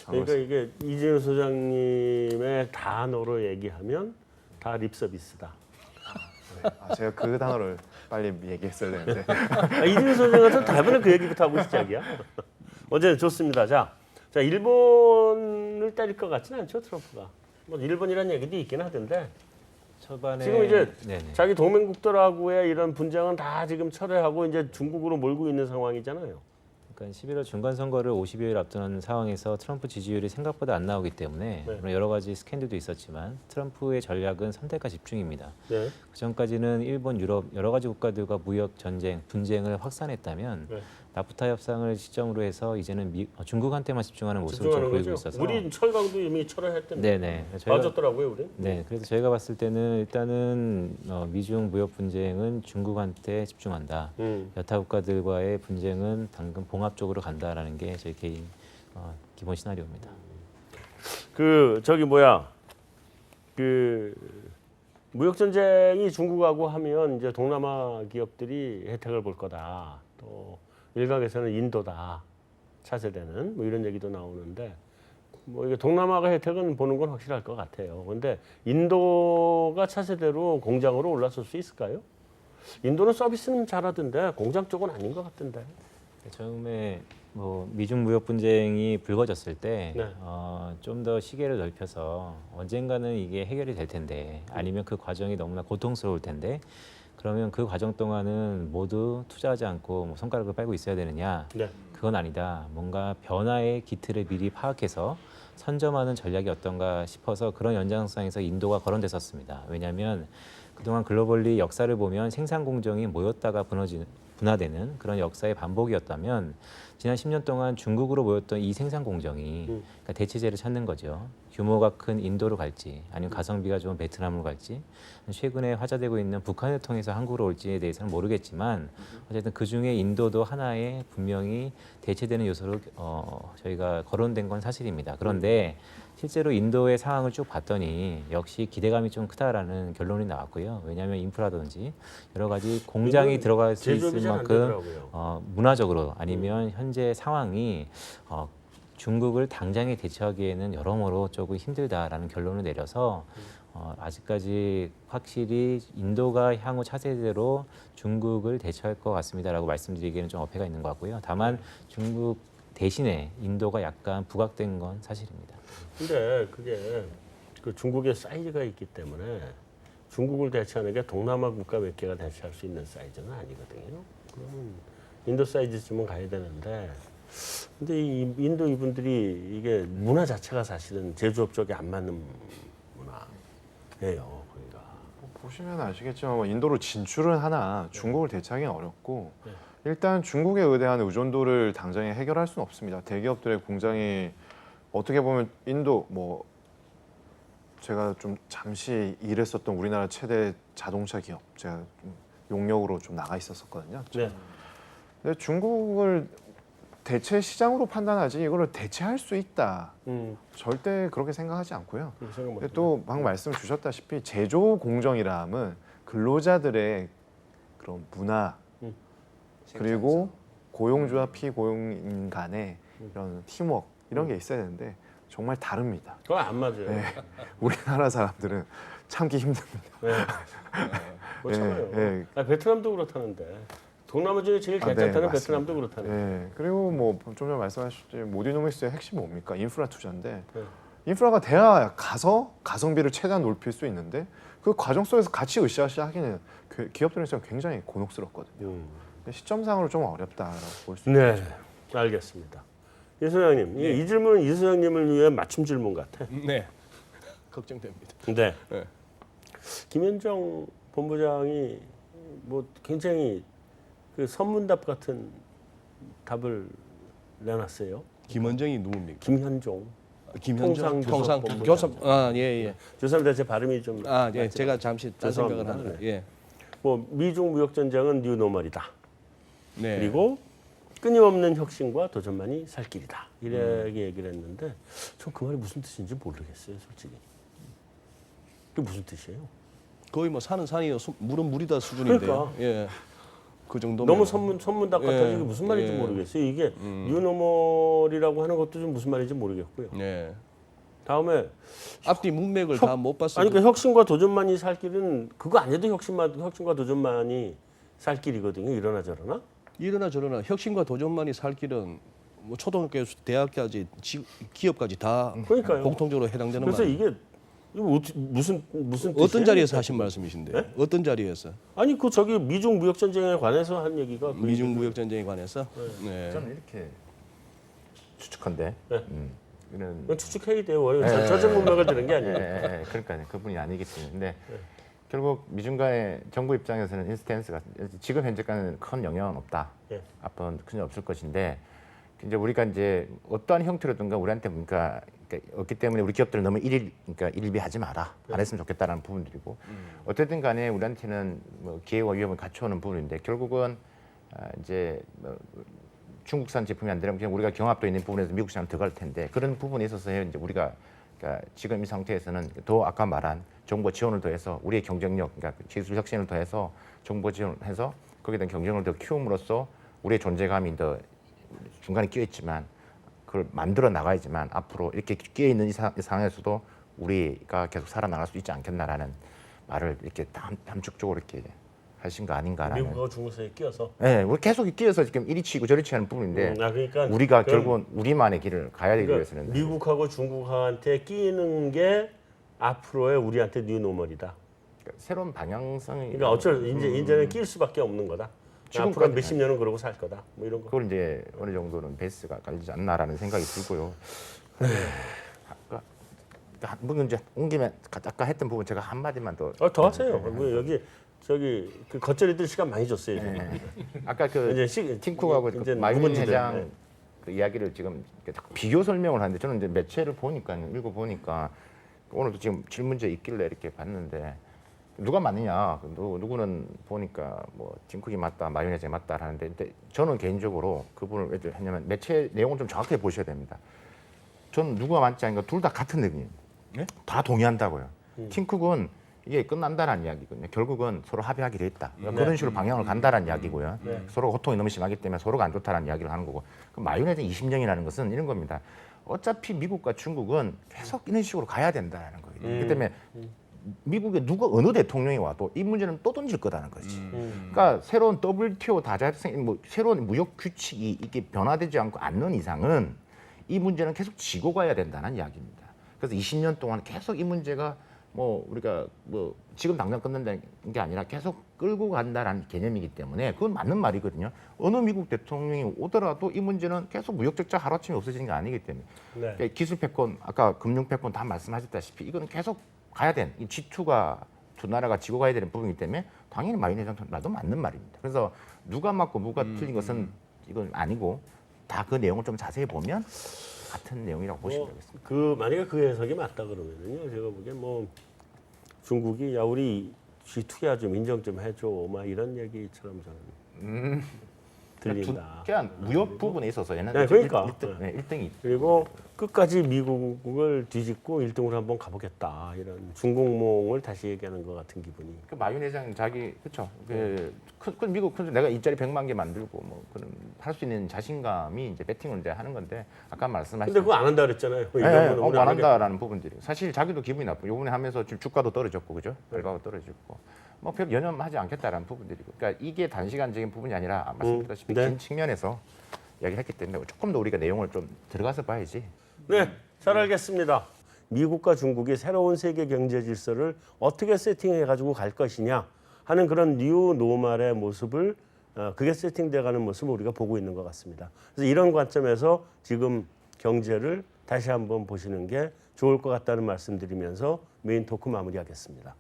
그러니까 이게 이재용 소장님의 단어로 얘기하면 다 립서비스다. 제가 그 단어를 빨리 얘기했어야 되는데. 이재용 소장한테 대부분 그 얘기부터 하고 시작이야. 어제 좋습니다. 자 일본을 때릴 것 같지는 않죠 트럼프가. 뭐 일본이라는 얘기도 있긴 하던데. 초반에 지금 이제 네네. 자기 동맹국들하고의 이런 분쟁은 다 지금 철회하고 이제 중국으로 몰고 있는 상황이잖아요. 그러니까 11월 중간 선거를 50여일 앞두는 상황에서 트럼프 지지율이 생각보다 안 나오기 때문에 네. 물론 여러 가지 스캔들도 있었지만 트럼프의 전략은 선택과 집중입니다. 네. 그 전까지는 일본, 유럽 여러 가지 국가들과 무역 전쟁, 분쟁을 확산했다면 네. 나프타 협상을 시점으로 해서 이제는 중국한테만 집중하는 모습을 좀 집중하는 보이고 거죠. 있어서 우리 철강도 이미 철회했던데. 네네. 봐줬더라고요 우리. 네, 그래서 저희가 봤을 때는 일단은 미중 무역 분쟁은 중국한테 집중한다. 여타 국가들과의 분쟁은 당근 봉합적으로 간다라는 게 저희 개인 기본 시나리오입니다. 그 저기 뭐야 그 무역 전쟁이 중국하고 하면 이제 동남아 기업들이 혜택을 볼 거다. 또 일각에서는 인도다 차세대는 뭐 이런 얘기도 나오는데 뭐 이게 동남아가 혜택은 보는 건 확실할 것 같아요. 그런데 인도가 차세대로 공장으로 올라설 수 있을까요? 인도는 서비스는 잘하던데 공장 쪽은 아닌 것 같던데. 처음에 뭐 미중 무역 분쟁이 불거졌을 때 네. 좀 더 시계를 넓혀서 언젠가는 이게 해결이 될 텐데 아니면 그 과정이 너무나 고통스러울 텐데 그러면 그 과정 동안은 모두 투자하지 않고 뭐 손가락을 빨고 있어야 되느냐? 네. 그건 아니다. 뭔가 변화의 기틀을 미리 파악해서 선점하는 전략이 어떤가 싶어서 그런 연장선에서 인도가 거론됐었습니다. 왜냐하면 그동안 글로벌리 역사를 보면 생산 공정이 모였다가 분화되는 그런 역사의 반복이었다면 지난 10년 동안 중국으로 모였던 이 생산 공정이 그러니까 대체제를 찾는 거죠. 규모가 큰 인도로 갈지 아니면 가성비가 좋은 베트남으로 갈지 최근에 화제되고 있는 북한을 통해서 한국으로 올지에 대해서는 모르겠지만 어쨌든 그중에 인도도 하나의 분명히 대체되는 요소로 저희가 거론된 건 사실입니다. 그런데 실제로 인도의 상황을 쭉 봤더니 역시 기대감이 좀 크다라는 결론이 나왔고요. 왜냐하면 인프라든지 여러 가지 공장이 들어갈 수 제조업이 있을 잘안 만큼 되더라고요. 문화적으로 아니면 현재 상황이 중국을 당장에 대처하기에는 여러모로 조금 힘들다라는 결론을 내려서 아직까지 확실히 인도가 향후 차세대로 중국을 대처할 것 같습니다라고 말씀드리기에는 좀 어폐가 있는 것 같고요. 다만 중국 대신에 인도가 약간 부각된 건 사실입니다. 근데 그게 그 중국의 사이즈가 있기 때문에 중국을 대체하는 게 동남아 국가 몇 개가 대체할 수 있는 사이즈는 아니거든요. 그러면 인도 사이즈쯤은 가야 되는데, 근데 이 인도 이분들이 이게 문화 자체가 사실은 제조업 쪽에 안 맞는 문화예요. 그러니까. 보시면 아시겠지만 뭐 인도로 진출은 하나 중국을 대체하기는 어렵고 일단 중국에 의대한 의존도를 당장에 해결할 수는 없습니다. 대기업들의 공장이 어떻게 보면 인도 뭐 제가 좀 잠시 일했었던 우리나라 최대 자동차 기업 제가 좀 용역으로 좀 나가 있었었거든요. 네. 근데 중국을 대체 시장으로 판단하지 이거를 대체할 수 있다. 절대 그렇게 생각하지 않고요. 그렇게 생각 근데 못해요. 또 방금 말씀 주셨다시피 제조 공정이라 함은 근로자들의 그런 문화 그리고 고용주와 피고용인 간의 이런 팀워크 이런 게 있어야 되는데 정말 다릅니다. 그거 안 맞아요. 네. 우리나라 사람들은 참기 힘듭니다. 네. 못 참아요. 예. 베트남도 그렇다는데. 동남아 중에 제일 괜찮다는 네, 베트남도 그렇다는데. 네. 그리고 뭐 좀 전에 말씀하셨듯이 모디노미스의 핵심 뭡니까? 인프라 투자인데 네. 인프라가 돼야 가서 가성비를 최대한 높일 수 있는데 그 과정 속에서 같이 으쌰으쌰 하기는 기업들은 굉장히 곤혹스럽거든요. 시점상으로 좀 어렵다라고 볼 수 네, 있죠. 알겠습니다. 이 소장님, 이 질문은 이 소장님을 위한 맞춤 질문 같아. 네. 걱정됩니다. 네. 네. 김현정 본부장이 뭐 굉장히 그 선문답 같은 답을 내놨어요. 김원정이 누굽니까? 김현종. 김현정 통상 교섭 교섭 아, 예, 예. 죄송합니다. 제 발음이 좀. 아, 예. 제가 잠시 딴 생각을 죄송합니다. 하느라. 예. 뭐 미중 무역 전쟁은 뉴노멀이다. 네. 그리고 끊임없는 혁신과 도전만이 살 길이다. 이렇게 얘기를 했는데 전 그 말이 무슨 뜻인지 모르겠어요, 솔직히. 그게 무슨 뜻이에요? 거의 뭐 산은 산이요, 물은 물이다 수준인데요. 그러니까. 예. 그 정도면 너무 선문답 같아서 예, 이게 무슨 말인지 예. 모르겠어요. 이게 뉴노멀이라고 하는 것도 좀 무슨 말인지 모르겠고요. 예. 다음에 앞뒤 문맥을 다 못 봤어요. 아니 그 혁신과 도전만이 살 길은 그거 안 해도 혁신과 도전만이 살 길이거든요. 이러나 저러나. 이러나 저러나 혁신과 도전만이 살 길은 뭐 초등학교에서 대학까지 기업까지 다 그러니까요. 공통적으로 해당되는 그래서 말이에요. 이게 무슨 뜻이에요? 어떤 자리에서 하신 말씀이신데? 네? 어떤 자리에서? 아니 그 저기 미중 무역 전쟁에 관해서 한 얘기가 그 미중 무역 전쟁에 관해서? 네. 저는 이렇게 추측한데 네. 이런 그건 추측해야 돼요. 전쟁 문맥을 들은 게 아니에요. 그러니까 그분이 아니기 때문에 결국 미중과의 정부 입장에서는 인스탠스가 지금 현재까지는 큰 영향은 없다. 예. 앞으로는 큰 없을 것인데 이제 우리가 이제 어떠한 형태로든가 우리한테 그러니까 없기 때문에 우리 기업들은 너무 그러니까 일비하지 마라. 안 했으면 좋겠다라는 부분들이고 어쨌든 간에 우리한테는 뭐 기회와 위험을 갖춰오는 부분인데 결국은 이제 뭐 중국산 제품이 안 되면 그냥 우리가 경합도 있는 부분에서 미국 시장 들어갈 텐데 그런 부분에 있어서 이제 우리가 그러니까 지금 이 상태에서는 더 아까 말한 정보 지원을 더해서 우리의 경쟁력, 그러니까 기술 혁신을 더해서 정보 지원을 해서 거기에 대한 경쟁을 더 키움으로써 우리의 존재감이 더 중간에 끼어 있지만 그걸 만들어 나가야지만 앞으로 이렇게 끼어 있는 이 상황에서도 우리가 계속 살아나갈 수 있지 않겠나라는 말을 이렇게 함축적으로 이렇게 하신 거 아닌가라는. 미국하고 중국 사이에 끼어서. 네, 우리 계속 끼어서 지금 이리 치고 저리 치는 부분인데 그러니까 우리가 그럼 결국은 우리만의 길을 가야 되기 그러니까 위해서는 미국하고 중국한테 끼는 게 앞으로의 우리한테 뉴노멀이다. 새로운 방향성이 그러니까 이제는 끼일 수밖에 없는 거다. 지금까지 앞으로 몇십 년은 그러고 살 거다. 뭐 이런 거. 그걸 이제 어느 정도는 베이스가 깔리지 않나라는 생각이 들고요. 뭐 이제 온 김에 아까 했던 부분 제가 한 마디만 더. 더 하세요. 뭐 여기 저기 그 겉절이들 시간 많이 줬어요. 지금. 네. 아까 그 이제 팀쿡하고 이제 그 마윤 누군지들, 회장 네. 그 이야기를 지금 이렇게 자꾸 비교 설명을 하는데 저는 이제 매체를 보니까 읽어 보니까 오늘도 지금 질문지에 있길래 이렇게 봤는데 누가 맞느냐 누구는 보니까 뭐 팀쿡이 맞다 마윤 회장이 맞다 하는데 근데 저는 개인적으로 그분을 왜 했냐면 매체 내용을 좀 정확하게 보셔야 됩니다. 저는 누가 맞지 않으니까 둘 다 같은 의견이에요. 네? 다 동의한다고요. 팀쿡은 이게 끝난다라는 이야기거든요. 결국은 서로 합의하기로 했다. 그런 식으로 방향을 간다라는 이야기고요. 서로 고통이 너무 심하기 때문에 서로가 안 좋다라는 이야기를 하는 거고. 그 마요네즈 20년이라는 것은 이런 겁니다. 어차피 미국과 중국은 계속 이런 식으로 가야 된다는 거예요. 그렇기 때문에 미국에 누가 어느 대통령이 와도 이 문제는 또 던질 거다는 거지. 그러니까 새로운 WTO 다자협상, 뭐 새로운 무역 규칙이 이게 변화되지 않고 않는 이상은 이 문제는 계속 지고 가야 된다는 이야기입니다. 그래서 20년 동안 계속 이 문제가 뭐 우리가 뭐 지금 당장 끝낸다는 게 아니라 계속 끌고 간다라는 개념이기 때문에 그건 맞는 말이거든요. 어느 미국 대통령이 오더라도 이 문제는 계속 무역 적자 하루아침에 없어지는 게 아니기 때문에 네. 그러니까 기술 패권 아까 금융 패권 다 말씀하셨다시피 이건 계속 가야 된 이 G2가 두 나라가 지고 가야 되는 부분이기 때문에 당연히 마윤 회장 말도 맞는 말입니다. 그래서 누가 맞고 누가 틀린 것은 이건 아니고 다 그 내용을 좀 자세히 보면 같은 내용이라고 보시면 되겠습니다. 그 만약에 그 해석이 맞다 그러면은요, 제가 보기엔 뭐 중국이 야 우리 G2야 좀 인정 좀 해줘, 막 이런 얘기처럼 저는 들린다. 그냥 무역 부분에 있어서 얘는 네, 그러니까. 1등이 그리고 끝까지 미국을 뒤집고 1등으로 한번 가보겠다 이런 중공몽을 다시 얘기하는 것 같은 기분이. 그 마윤 회장 자기 그렇죠. 그 미국 내가 일자리 100만 개 만들고 뭐 그런 할 수 있는 자신감이 이제 배팅을 이제 하는 건데 아까 말씀하신. 근데 그거 안 한다 그랬잖아요. 네, 이런 거는 우리 안 안 하겠다. 한다라는 부분들이 사실 자기도 기분이 나쁘고 요번에 하면서 지금 주가도 떨어졌고 그죠? 결과가 떨어졌고 뭐 별 연연하지 않겠다라는 부분들이고 그러니까 이게 단시간적인 부분이 아니라 말씀드렸다시피 네. 긴 측면에서 이야기했기 때문에 조금 더 우리가 내용을 좀 들어가서 봐야지. 네, 잘 알겠습니다. 미국과 중국이 새로운 세계 경제 질서를 어떻게 세팅해 가지고 갈 것이냐 하는 그런 뉴 노멀의 모습을 그게 세팅돼 가는 모습을 우리가 보고 있는 것 같습니다. 그래서 이런 관점에서 지금 경제를 다시 한번 보시는 게 좋을 것 같다는 말씀드리면서 메인 토크 마무리하겠습니다.